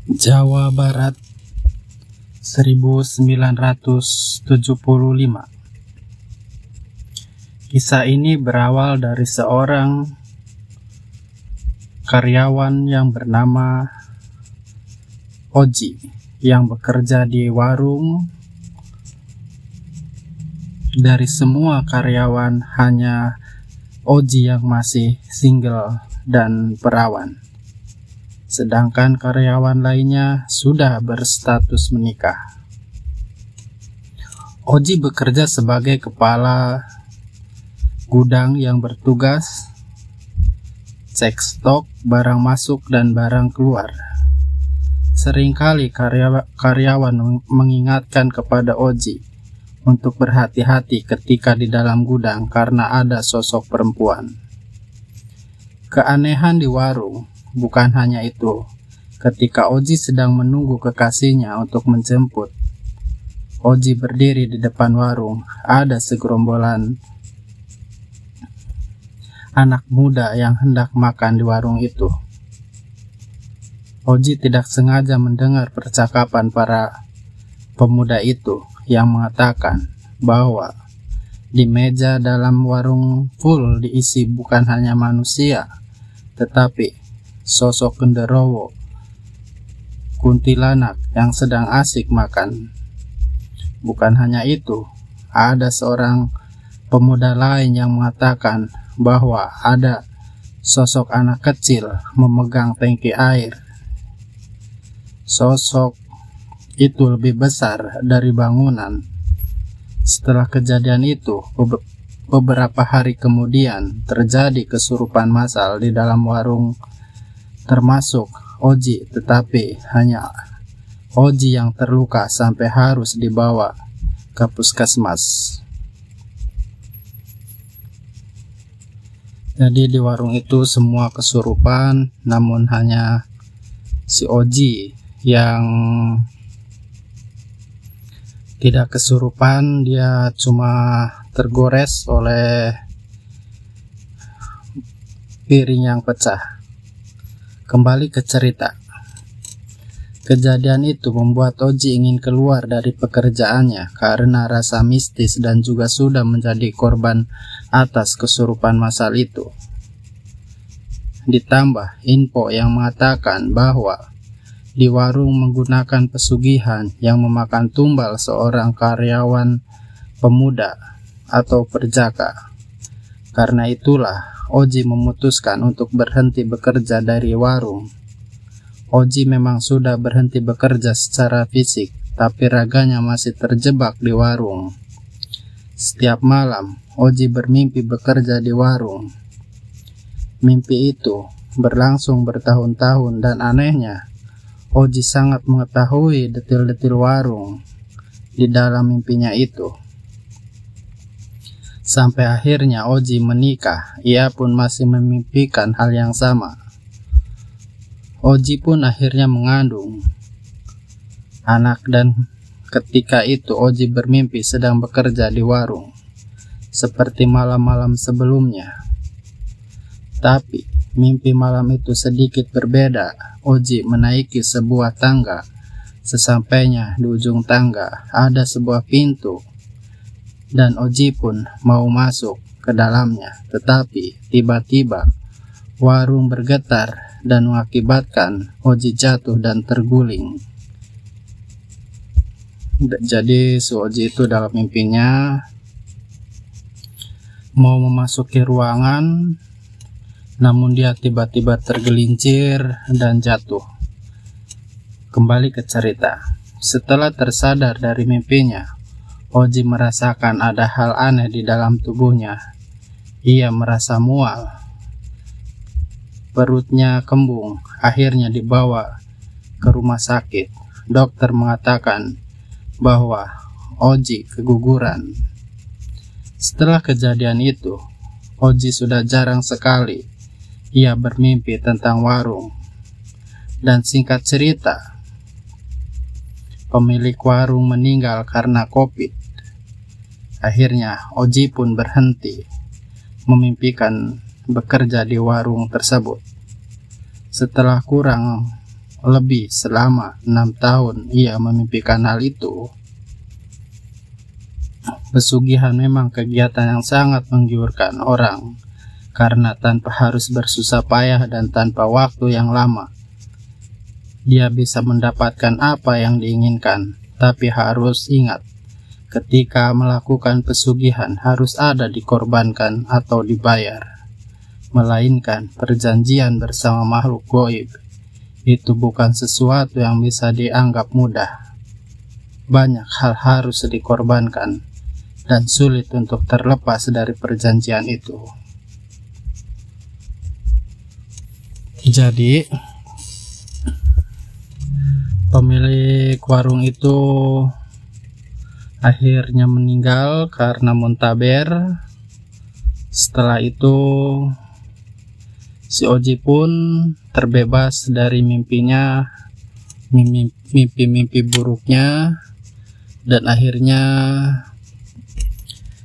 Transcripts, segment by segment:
Jawa Barat 1975. Kisah ini berawal dari seorang karyawan yang bernama Oji yang bekerja di warung. Dari semua karyawan hanya Oji yang masih single dan perawan, sedangkan karyawan lainnya sudah berstatus menikah. Oji bekerja sebagai kepala gudang yang bertugas cek stok barang masuk dan barang keluar. Seringkali karyawan mengingatkan kepada Oji untuk berhati-hati ketika di dalam gudang karena ada sosok perempuan. Keanehan di warung bukan hanya itu. Ketika Oji sedang menunggu kekasihnya untuk menjemput, Oji berdiri di depan warung. Ada segerombolan anak muda yang hendak makan di warung itu. Oji tidak sengaja mendengar percakapan para pemuda itu yang mengatakan bahwa di meja dalam warung full diisi bukan hanya manusia, tetapi sosok genderuwo kuntilanak yang sedang asik makan. Bukan hanya itu, ada seorang pemuda lain yang mengatakan bahwa ada sosok anak kecil memegang tangki air. Sosok itu lebih besar dari bangunan. Setelah kejadian itu, beberapa hari kemudian terjadi kesurupan massal di dalam warung, termasuk Oji, tetapi hanya Oji yang terluka sampai harus dibawa ke puskesmas. Jadi di warung itu semua kesurupan, namun hanya si Oji yang tidak kesurupan. Dia cuma tergores oleh piring yang pecah. Kembali ke cerita. Kejadian itu membuat Oji ingin keluar dari pekerjaannya karena rasa mistis dan juga sudah menjadi korban atas kesurupan massal itu. Ditambah info yang mengatakan bahwa di warung menggunakan pesugihan yang memakan tumbal seorang karyawan pemuda atau perjaka. Karena itulah Oji memutuskan untuk berhenti bekerja dari warung. Oji memang sudah berhenti bekerja secara fisik, tapi raganya masih terjebak di warung. Setiap malam, Oji bermimpi bekerja di warung. Mimpi itu berlangsung bertahun-tahun dan anehnya, Oji sangat mengetahui detil-detil warung di dalam mimpinya itu. Sampai akhirnya Oji menikah, ia pun masih memimpikan hal yang sama. Oji pun akhirnya mengandung anak dan ketika itu Oji bermimpi sedang bekerja di warung, seperti malam-malam sebelumnya. Tapi mimpi malam itu sedikit berbeda. Oji menaiki sebuah tangga. Sesampainya di ujung tangga ada sebuah pintu dan Oji pun mau masuk ke dalamnya, tetapi tiba-tiba warung bergetar dan mengakibatkan Oji jatuh dan terguling. Jadi si Oji itu dalam mimpinya mau memasuki ruangan, namun dia tiba-tiba tergelincir dan jatuh. Kembali ke cerita. Setelah tersadar dari mimpinya, Oji merasakan ada hal aneh di dalam tubuhnya. Ia merasa mual. Perutnya kembung. Akhirnya dibawa ke rumah sakit. Dokter mengatakan bahwa Oji keguguran. Setelah kejadian itu, Oji sudah jarang sekali ia bermimpi tentang warung. Dan singkat cerita, pemilik warung meninggal karena COVID. Akhirnya Oji pun berhenti memimpikan bekerja di warung tersebut. Setelah kurang lebih selama 6 tahun ia memimpikan hal itu. Pesugihan memang kegiatan yang sangat menggiurkan orang, karena tanpa harus bersusah payah dan tanpa waktu yang lama, dia bisa mendapatkan apa yang diinginkan. Tapi harus ingat, ketika melakukan pesugihan harus ada dikorbankan atau dibayar, melainkan perjanjian bersama makhluk goib. Itu bukan sesuatu yang bisa dianggap mudah. Banyak hal harus dikorbankan dan sulit untuk terlepas dari perjanjian itu. Jadi, pemilik warung itu akhirnya meninggal karena muntaber. Setelah itu si Oji pun terbebas dari mimpinya, mimpi-mimpi buruknya, dan akhirnya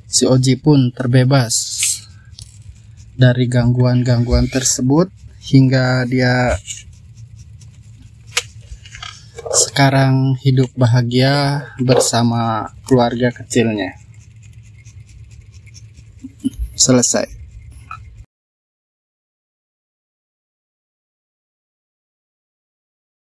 si Oji pun terbebas dari gangguan-gangguan tersebut hingga dia sekarang hidup bahagia bersama keluarga kecilnya. Selesai.